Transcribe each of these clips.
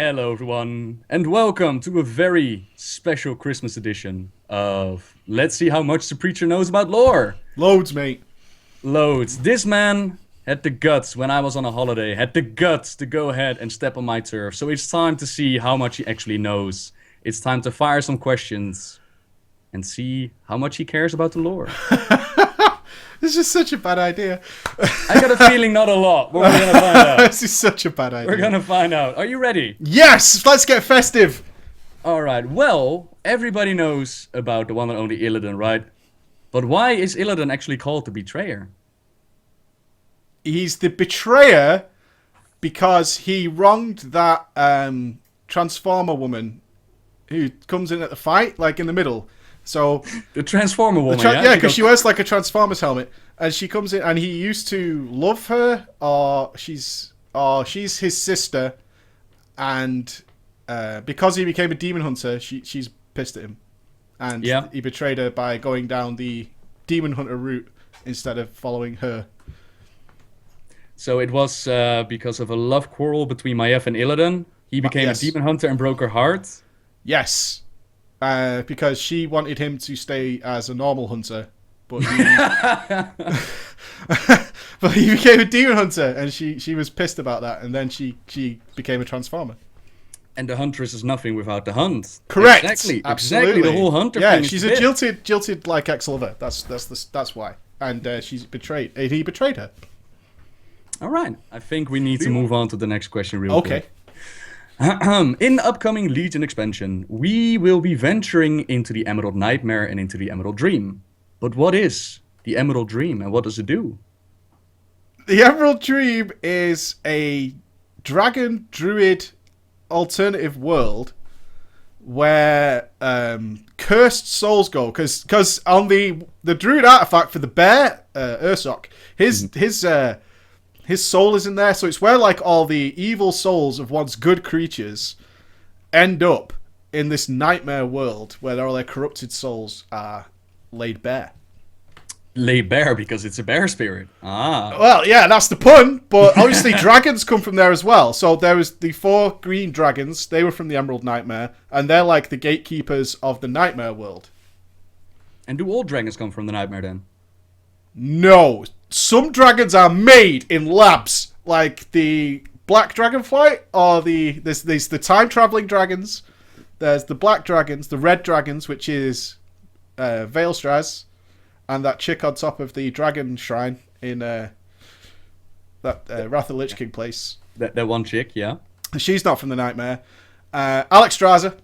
Hello, everyone, and welcome to a very special Christmas edition of Let's See How Much the Preacher Knows About Lore. Loads, mate. Loads. This man had the guts when I was on a holiday, had the guts to go ahead and step on my turf. So it's time to see how much he actually knows. It's time to fire some questions and see how much he cares about the lore. This is such a bad idea. I got a feeling not a lot, but we're going to find out. This is such a bad idea. We're going to find out. Are you ready? Yes, let's get festive. All right. Well, everybody knows about the one and only Illidan, right? But why is Illidan actually called the Betrayer? He's the betrayer because he wronged that Transformer woman who comes in at the fight, like in the middle. So The Transformer woman, yeah, because she wears like a Transformers helmet, and she comes in, and he used to love her, or she's his sister, and because he became a demon hunter, she's pissed at him, and he betrayed her by going down the demon hunter route instead of following her. So it was because of a love quarrel between Maiev and Illidan. He became a demon hunter and broke her heart. Yes. Because she wanted him to stay as a normal hunter, but he became a demon hunter, and she was pissed about that, and then she became a transformer. And the huntress is nothing without the hunt. Correct. Exactly. Absolutely. The whole hunter Yeah, thing. she's a jilted like ex-lover. That's why. And she's betrayed. He betrayed her. All right. I think we need to move on to the next question real quick. Okay. In the upcoming Legion expansion, we will be venturing into the Emerald Nightmare and into the Emerald Dream. But what is the Emerald Dream and what does it do? The Emerald Dream is a dragon druid alternative world where cursed souls go. Because on the druid artifact for the bear, Ursok, his soul is in there, so it's where like all the evil souls of once good creatures end up in this nightmare world where all their corrupted souls are laid bare. Laid bare because it's a bear spirit. Ah. Well, yeah, that's the pun, but obviously dragons come from there as well. So there was the 4 green dragons, they were from the Emerald Nightmare, and they're like the gatekeepers of the nightmare world. And do all dragons come from the nightmare then? No. Some dragons are made in labs, like the black dragonfly, or there's the time traveling dragons. There's the black dragons, the red dragons, which is Veilstraz, and that chick on top of the dragon shrine in that Wrath of the Lich King place. That one chick, yeah. She's not from the nightmare. Alexstrasza.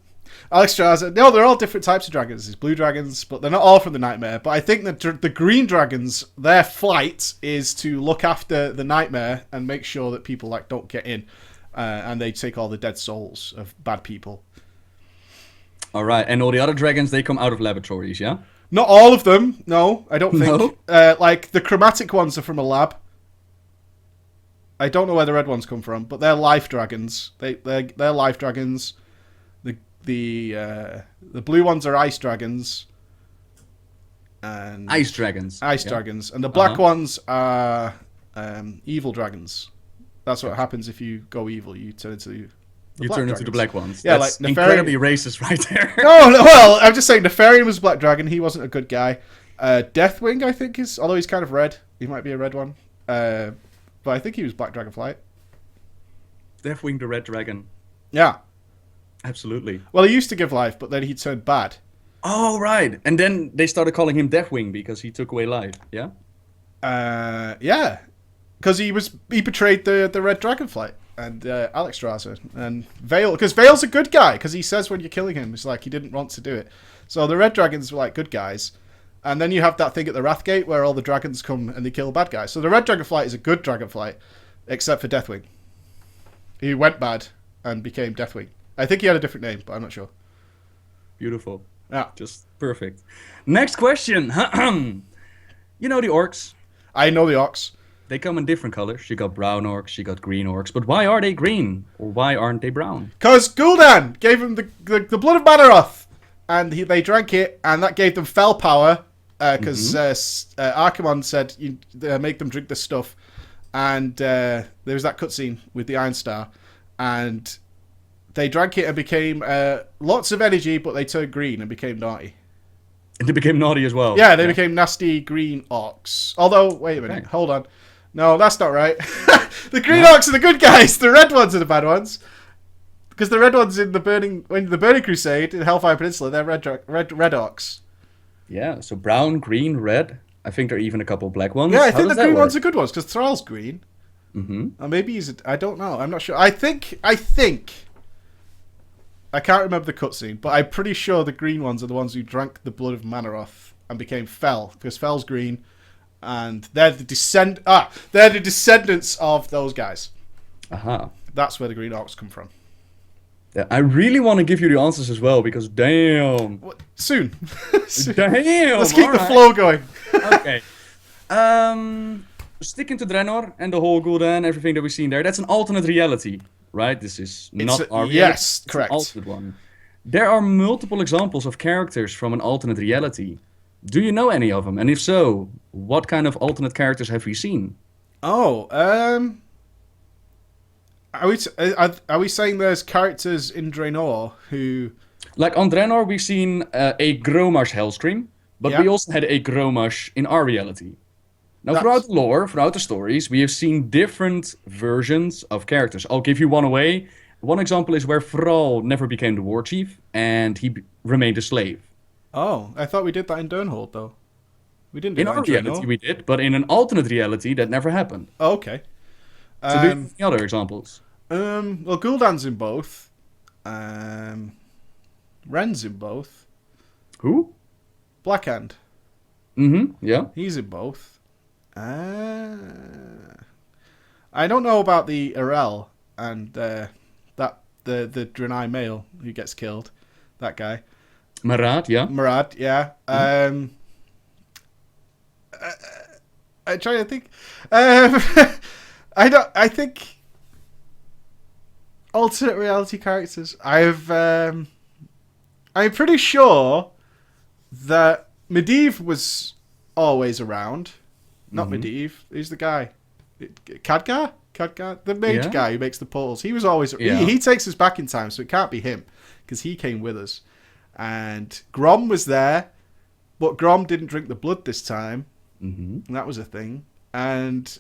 No, they're all different types of dragons. There's blue dragons, but they're not all from the nightmare. But I think that the green dragons, their flight is to look after the nightmare and make sure that people like don't get in, and they take all the dead souls of bad people. All right, and all the other dragons, they come out of laboratories, yeah? Not all of them. No, I don't think. No? Like the chromatic ones are from a lab. I don't know where the red ones come from, but they're life dragons. They're life dragons. The blue ones are ice dragons. And Ice dragons. Dragons. And the black ones are evil dragons. That's what happens if you go evil. You turn into the black ones. Yeah, that's like incredibly racist right there. No, well, I'm just saying Nefarian was a black dragon. He wasn't a good guy. Deathwing, I think, although he's kind of red. He might be a red one. But I think he was black dragonfly. Deathwing the red dragon. Yeah. Absolutely. Well, he used to give life, but then he turned bad. Oh, right. And then they started calling him Deathwing because he took away life, yeah? Yeah. Because he betrayed the red dragonfly and Alexstrasza and Veil. Because Veil's a good guy, because he says when you're killing him, it's like he didn't want to do it. So the red dragons were like good guys. And then you have that thing at the Wrathgate where all the dragons come and they kill bad guys. So the red dragonfly is a good dragonfly, except for Deathwing. He went bad and became Deathwing. I think he had a different name, but I'm not sure. Beautiful. Yeah. Just perfect. Next question. You know the orcs? I know the Orcs. They come in different colors. You got brown orcs, you got green orcs. But why are they green? Or why aren't they brown? Because Gul'dan gave him the blood of Manaroth, and they drank it, and that gave them fell power, because Archimonde said, make them drink this stuff. And there was that cutscene with the Iron Star, and they drank it and became lots of energy, but they turned green and became naughty. And they became naughty as well. Yeah, they became nasty green orcs. Although, wait a minute, hold on. No, that's not right. The green orcs are the good guys. The red ones are the bad ones. Because the red ones in the Burning Crusade in Hellfire Peninsula, they're red orcs. Yeah, so brown, green, red. I think there are even a couple black ones. Yeah, I think the green ones are good ones because Thrall's green. Mm-hmm. Or maybe he's. I don't know. I'm not sure. I think. I can't remember the cutscene, but I'm pretty sure the green ones are the ones who drank the blood of Manaroth and became Fel, because Fel's green, and they're the descendants of those guys. Aha. That's where the green orcs come from. Yeah, I really want to give you the answers as well, because damn. Soon. Damn. Let's keep the flow going. Okay. Sticking to Draenor and the whole Gul'dan, everything that we've seen there, that's an alternate reality, right? This is not our reality. Yes, it's correct. An alternate one. There are multiple examples of characters from an alternate reality. Do you know any of them? And if so, what kind of alternate characters have we seen? Oh, are we saying there's characters in Draenor who... Like on Draenor, we've seen a Gromash Hellscream, but we also had a Gromash in our reality. Now, throughout the lore, throughout the stories, we have seen different versions of characters. I'll give you one away. One example is where Thrall never became the war chief, and he remained a slave. Oh, I thought we did that in Durnhold, though. We didn't do that in our reality, we did, but in an alternate reality, that never happened. Oh, okay. So do you have any other examples? Well, Gul'dan's in both. Ren's in both. Who? Blackhand. Mm-hmm, yeah. He's in both. I don't know about the Arel and the Draenei male who gets killed. That guy. Marad, yeah. Marad, yeah. I'm trying to think. I think alternate reality characters. I'm pretty sure that Medivh was always around. Not Medivh. Who's the guy? Khadgar? The mage guy who makes the portals. He was always... Yeah. He takes us back in time, so it can't be him, because he came with us. And Grom was there, but Grom didn't drink the blood this time. Mm-hmm. And that was a thing. And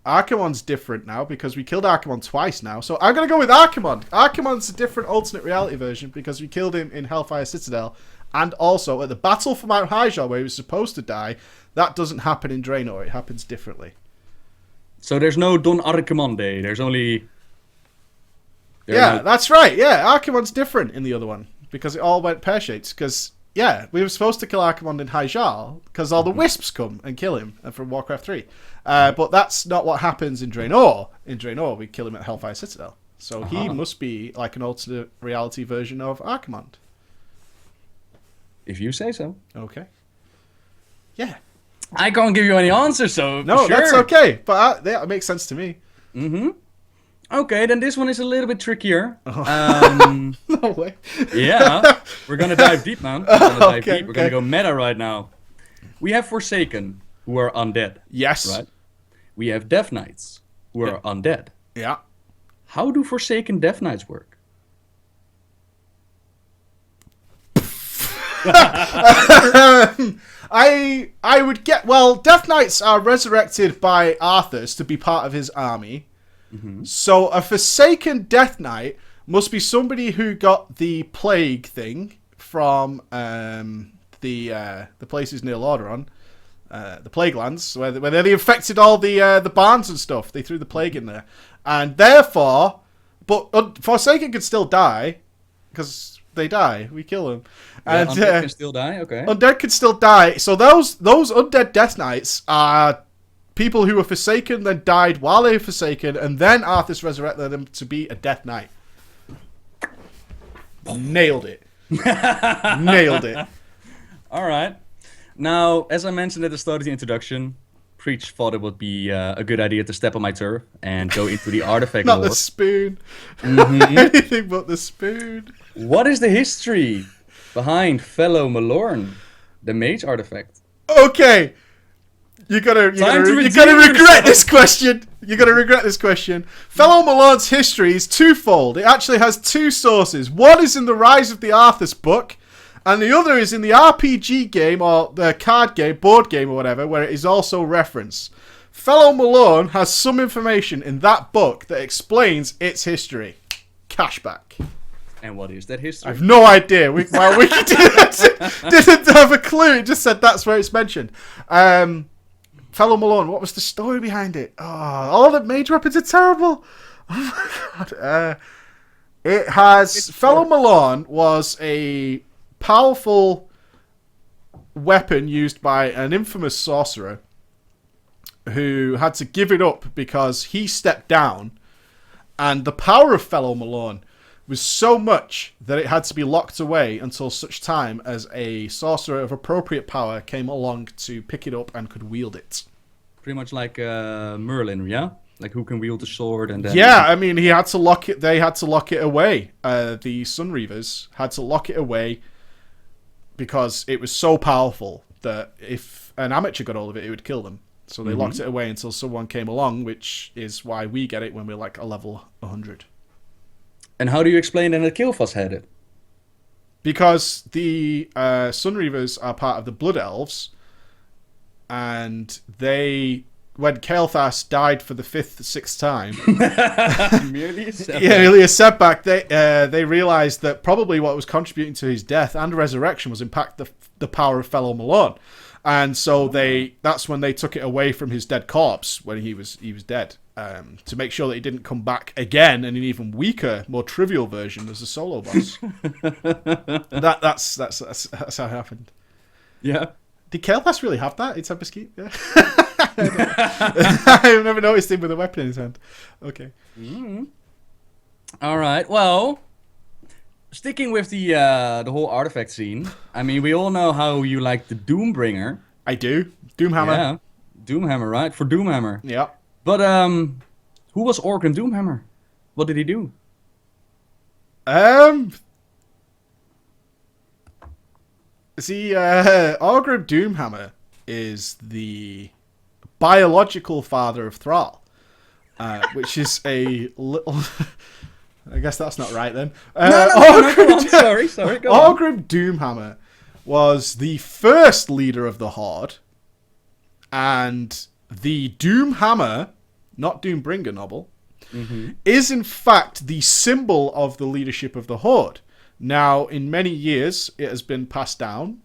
Archimonde's different now, because we killed Archimonde twice now. So I'm going to go with Archimonde. Archimonde's a different alternate reality version, because we killed him in Hellfire Citadel. And also, at the Battle for Mount Hyjal, where he was supposed to die, that doesn't happen in Draenor. It happens differently. So there's no Don Archimonde. There's only... That's right. Yeah, Archimonde's different in the other one, because it all went pear-shaped. Because, we were supposed to kill Archimonde in Hyjal, because all the wisps come and kill him from Warcraft 3. But that's not what happens in Draenor. In Draenor, we kill him at Hellfire Citadel. So he must be like an alternate reality version of Archimonde. If you say so. Okay. Yeah. I can't give you any answers, so no, sure. That's okay. But that makes sense to me. Mm-hmm. Okay, then this one is a little bit trickier. No way. Yeah, we're gonna dive deep, man. We're gonna go meta right now. We have Forsaken, who are undead. Yes. Right. We have Death Knights, who are undead. Yeah. How do Forsaken Death Knights work? I would get... Well, Death Knights are resurrected by Arthas to be part of his army. Mm-hmm. So a Forsaken Death Knight must be somebody who got the plague thing from the places near Lordaeron, the Plague Lands, where they infected all the barns and stuff. They threw the plague in there. And therefore... But Forsaken could still die, because they die. We kill them. And undead can still die? Okay. Undead can still die. So those undead Death Knights are people who were Forsaken, then died while they were Forsaken, and then Arthas resurrected them to be a Death Knight. Nailed it. Nailed it. All right. Now, as I mentioned at the start of the introduction, Preach thought it would be a good idea to step on my turf and go into the artifact Not lore. the spoon. Mm-hmm. Anything but the spoon. What is the history behind Felo'melorn, the mage artifact? Okay. You're gonna redeem regret this question. You're gonna regret this question. Felo'melorn's history is twofold. It actually has two sources. One is in the Rise of the Arthas book, and the other is in the RPG game or the card game, board game or whatever, where it is also referenced. Felo'melorn has some information in that book that explains its history. Cashback. And what is that history? I have no idea. My wiki didn't have a clue. It just said that's where it's mentioned. Felo'melorn, what was the story behind it? Oh, all the mage weapons are terrible. Oh my god. It has... Felo'melorn was a powerful weapon used by an infamous sorcerer who had to give it up because he stepped down, and the power of Felo'melorn was so much that it had to be locked away until such time as a sorcerer of appropriate power came along to pick it up and could wield it. Pretty much like Merlin, yeah? Like who can wield the sword and then... Yeah, I mean, he had to lock it. They had to lock it away. The Sunreavers had to lock it away because it was so powerful that if an amateur got hold of it, it would kill them. So they locked it away until someone came along, which is why we get it when we're like a level 100. And how do you explain that Kil'jaeden had it? Because the Sunreavers are part of the Blood Elves, and they, when Kil'jaeden died for the 6th time, merely a setback, they realised that probably what was contributing to his death and resurrection was in fact the power of Felo'melorn. And so that's when they took it away from his dead corpse when he was dead, to make sure that he didn't come back again in an even weaker, more trivial version as a solo boss. That's how it happened. Yeah. Did Kil'jaeden really have that? It's a mesquite. Yeah. I've never noticed him with a weapon in his hand. Okay. All right. Well, sticking with the whole artifact scene. I mean, we all know how you like the Doombringer. I do. Doomhammer. Yeah. Doomhammer, right? For Doomhammer. Yeah. But who was Orgrim Doomhammer? What did he do? See, Orgrim Doomhammer is the biological father of Thrall, which is a little... I guess that's not right then. No, go on. Sorry, go on. Orgrim Doomhammer was the first leader of the Horde, and the Doomhammer, not Doombringer Nobbel, is in fact the symbol of the leadership of the Horde. Now, in many years, it has been passed down,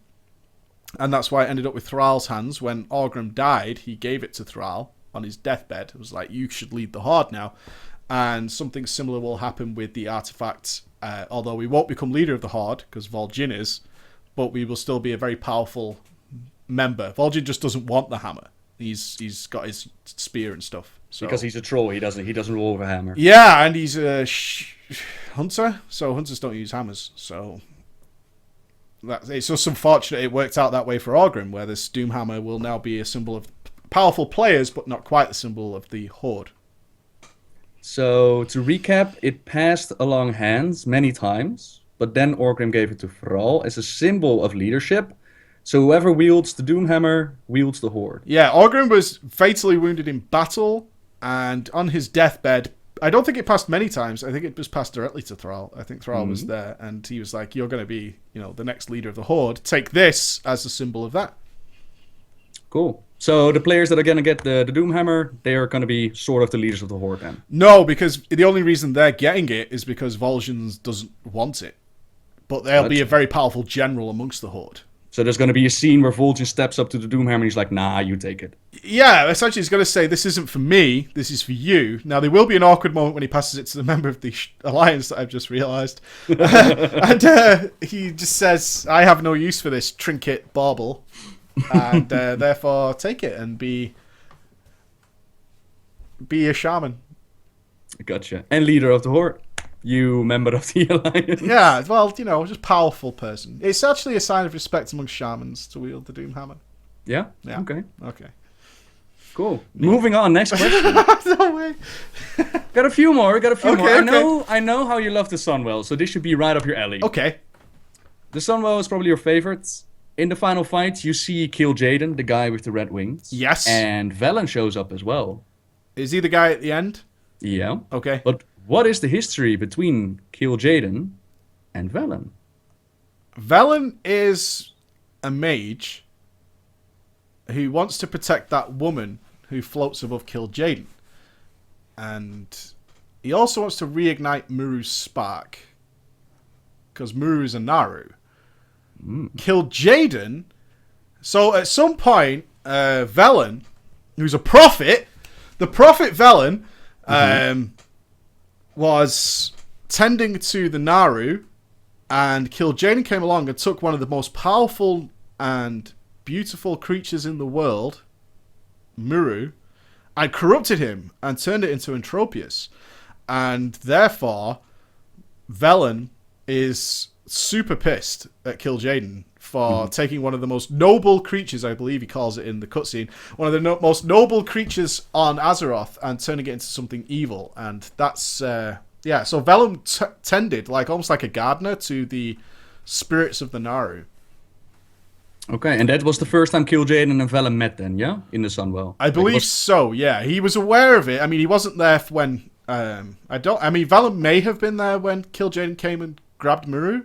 and that's why it ended up with Thrall's hands. When Orgrim died, he gave it to Thrall on his deathbed. It was like, you should lead the Horde now. And something similar will happen with the artifact, although we won't become leader of the Horde, because Vol'jin is, but we will still be a very powerful member. Vol'jin just doesn't want the hammer. He's got his spear and stuff. So. Because he's a troll, he doesn't roll with a hammer. Yeah, and he's a hunter, so hunters don't use hammers. So it's just unfortunate it worked out that way for Orgrim, where this Doomhammer will now be a symbol of powerful players, but not quite the symbol of the Horde. So, to recap, it passed along hands many times, but then Orgrim gave it to Thrall as a symbol of leadership. So whoever wields the Doomhammer wields the Horde. Yeah, Orgrim was fatally wounded in battle, and on his deathbed, I don't think it passed many times. I think it was passed directly to Thrall. I think Thrall was there, and he was like, you're going to be, the next leader of the Horde. Take this as a symbol of that. Cool. So the players that are going to get the Doomhammer, they are going to be sort of the leaders of the Horde then? No, because the only reason they're getting it is because Vol'jin doesn't want it. But they'll be a very powerful general amongst the Horde. So there's going to be a scene where Vol'jin steps up to the Doomhammer and he's like, nah, you take it. Yeah, essentially he's going to say, this isn't for me, this is for you. Now, there will be an awkward moment when he passes it to the member of the Alliance that I've just realised. And he just says, I have no use for this trinket bauble. And therefore take it and be a shaman. Gotcha. And leader of the Horde. You member of the Alliance. Yeah, well, just powerful person. It's actually a sign of respect among shamans to wield the Doomhammer. Yeah? Yeah. Okay. Cool. Moving on, next question. No way. Got a few more. Okay. I know how you love the Sunwell, so this should be right up your alley. Okay. The Sunwell is probably your favorite. In the final fight, you see Kil'jaeden, the guy with the red wings. Yes. And Velen shows up as well. Is he the guy at the end? Yeah. Okay. But what is the history between Kil'jaeden and Velen? Velen is a mage who wants to protect that woman who floats above Kil'jaeden. And he also wants to reignite Muru's spark. Because Muru is a Naru. Kil'jaeden... So at some point, Velen, who's a prophet... The prophet Velen was tending to the Naru... And Kil'jaeden came along and took one of the most powerful and beautiful creatures in the world, Muru, and corrupted him and turned it into Entropius. And therefore, Velen is super pissed at Kil'jaeden for taking one of the most noble creatures, I believe he calls it in the cutscene, one of the most noble creatures on Azeroth and turning it into something evil. And that's... Yeah, so Velen tended, almost like a gardener, to the spirits of the Naru. Okay, and that was the first time Kil'jaeden and Velen met then, yeah? In the Sunwell. I believe so, yeah. He was aware of it. I mean, he wasn't there when... Velen may have been there when Kil'jaeden came and grabbed Muru,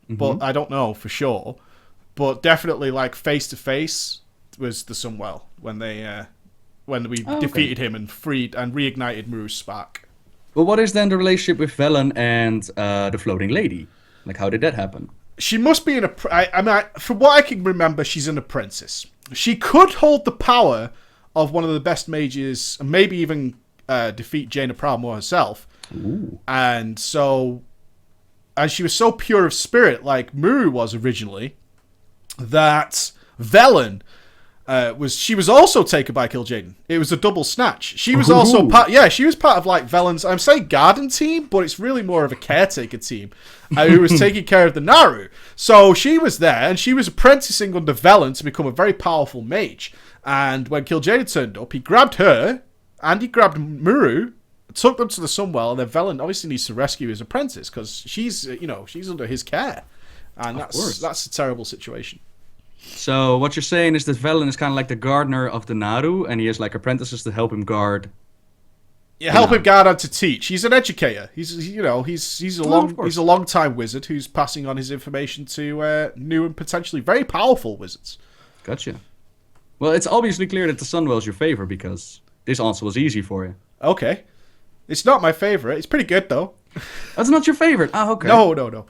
but I don't know for sure. But definitely, face-to-face was the Sunwell when we defeated him and freed and reignited Muru's spark. Well, what is then the relationship with Velen and the floating lady? How did that happen? She must be from what I can remember, she's an apprentice. She could hold the power of one of the best mages, and maybe even defeat Jaina Proudmoore herself. Ooh. And so, and she was so pure of spirit, like Muru was originally, that Velen... she was also taken by Kil'jaeden. It was a double snatch. She was also part. Yeah, she was part of Velen's. I'm saying garden team, but it's really more of a caretaker team who was taking care of the Naru. So she was there, and she was apprenticing under Velen to become a very powerful mage. And when Kil'jaeden turned up, he grabbed her and he grabbed Muru, took them to the Sunwell, and then Velen obviously needs to rescue his apprentice because she's under his care, and that's a terrible situation. So what you're saying is that Velen is kind of like the gardener of the Naru, and he has apprentices to help him guard. Yeah, help him guard and to teach. He's an educator. He's a long time wizard who's passing on his information to new and potentially very powerful wizards. Gotcha. Well, it's obviously clear that the Sunwell's your favorite because this answer was easy for you. Okay, it's not my favorite. It's pretty good though. That's not your favorite. Oh, okay. No.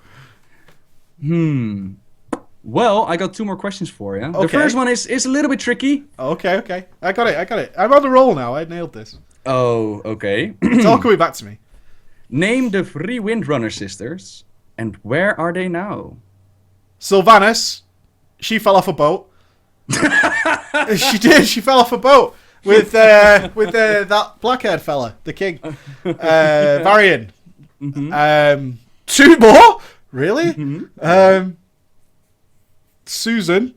Well, I got two more questions for you. Okay. The first one is a little bit tricky. Okay. I got it. I'm on the roll now. I nailed this. Oh, okay. It's all coming back to me. Name the 3 Windrunner sisters, and where are they now? Sylvanas, she fell off a boat. She did. She fell off a boat with that black-haired fella, the king, Varian. 2 more, really? Susan,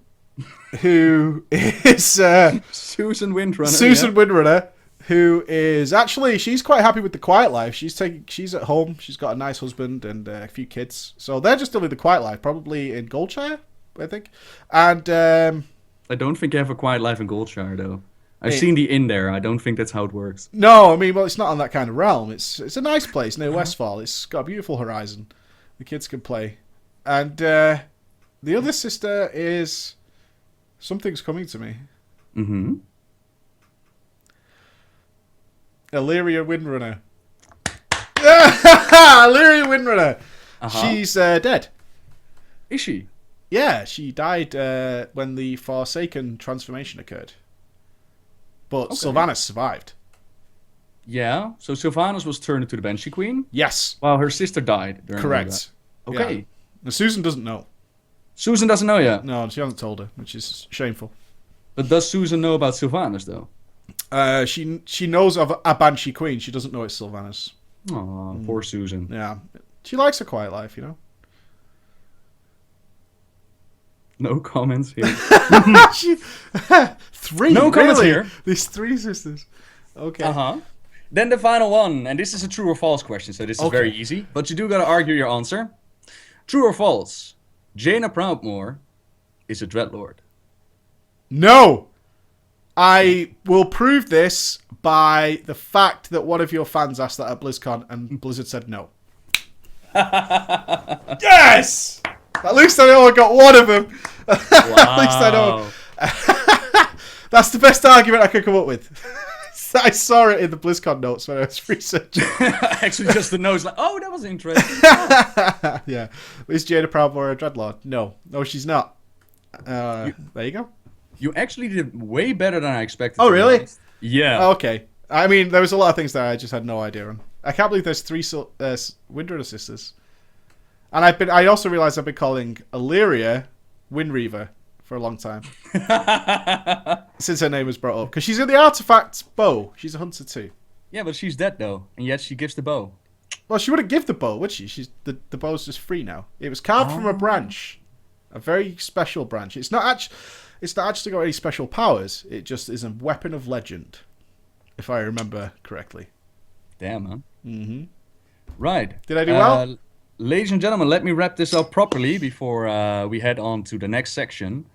who is Susan Windrunner. Windrunner, who is actually she's quite happy with the quiet life. She's at home. She's got a nice husband and a few kids, so they're just living the quiet life, probably in Goldshire, I think. And I don't think you have a quiet life in Goldshire, though. I've seen the inn there. I don't think that's how it works. No, it's not on that kind of realm. It's a nice place near Westfall. It's got a beautiful horizon. The kids can play, and the other sister is something's coming to me. Illyria Windrunner. Illyria Windrunner. She's dead. Is she? Yeah, she died when the Forsaken transformation occurred. But Sylvanas survived. Yeah, so Sylvanas was turned into the Banshee Queen? Yes. While her sister died. Correct. Okay. Yeah. Susan doesn't know. Susan doesn't know yet? No, she hasn't told her, which is shameful. But does Susan know about Sylvanas, though? She knows of a Banshee Queen. She doesn't know it's Sylvanas. Aw, poor Susan. Yeah. She likes a quiet life, No comments here. 3? No comments here. These 3 sisters. Okay. Then the final one, and this is a true or false question, so this is very easy. But you do gotta argue your answer. True or false? Jaina Proudmoore is a Dreadlord. No! I will prove this by the fact that one of your fans asked that at BlizzCon and Blizzard said no. Yes! At least I know I got one of them. Wow. At least I know. That's the best argument I could come up with. I saw it in the BlizzCon notes when I was researching. Actually, just the nose, like, oh, that was interesting. Yeah. Is Jada Proudmoore a Dreadlord? No. No, she's not. There you go. You actually did way better than I expected. Oh, really? Yeah. Oh, okay. I mean, there was a lot of things there I just had no idea on. I can't believe there's 3 Windrunner sisters. And I also realized I've been calling Illyria Windreaver for a long time. Since her name was brought up. Because she's in the artifact bow. She's a hunter too. Yeah, but she's dead, though. And yet she gives the bow. Well, she wouldn't give the bow, would she? The bow's just free now. It was carved from a branch. A very special branch. It's not actually got any special powers. It just is a weapon of legend. If I remember correctly. Damn, man. Mm-hmm. Right. Did I do well? Ladies and gentlemen, let me wrap this up properly before we head on to the next section.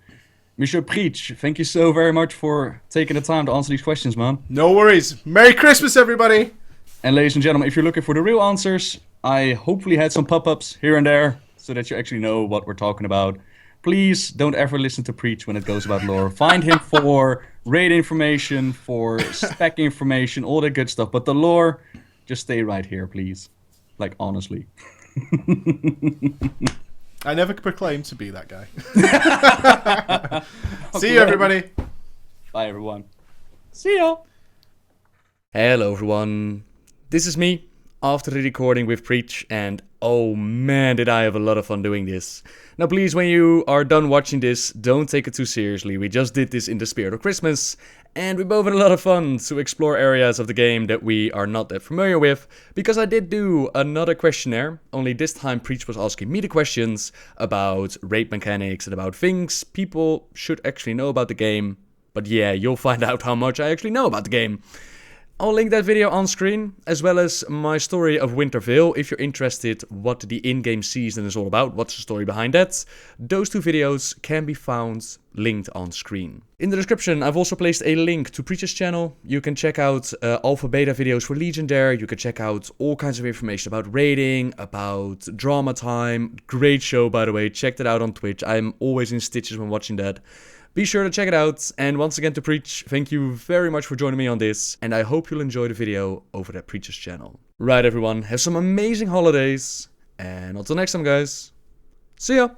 Monsieur Preach, thank you so very much for taking the time to answer these questions, man. No worries. Merry Christmas, everybody! And ladies and gentlemen, if you're looking for the real answers, I hopefully had some pop-ups here and there so that you actually know what we're talking about. Please don't ever listen to Preach when it goes about lore. Find him for raid information, for spec information, all that good stuff. But the lore, just stay right here, please. Like, honestly. I never proclaimed to be that guy. See you, everybody. Bye, everyone. See ya. Hello, everyone. This is me after the recording with Preach, and oh man, did I have a lot of fun doing this. Now, please, when you are done watching this, don't take it too seriously. We just did this in the spirit of Christmas, and we both had a lot of fun to explore areas of the game that we are not that familiar with, because I did do another questionnaire, only this time Preach was asking me the questions about raid mechanics and about things people should actually know about the game. But yeah, you'll find out how much I actually know about the game. I'll link that video on screen, as well as my story of Winter Veil, if you're interested what the in-game season is all about, what's the story behind that. Those 2 videos can be found linked on screen. In the description, I've also placed a link to Preach's channel. You can check out alpha beta videos for Legion there. You can check out all kinds of information about raiding, about drama time. Great show, by the way. Check that out on Twitch. I'm always in stitches when watching that. Be sure to check it out, and once again to Preach, thank you very much for joining me on this, and I hope you'll enjoy the video over at Preach's channel. Right, everyone, have some amazing holidays, and until next time, guys, see ya!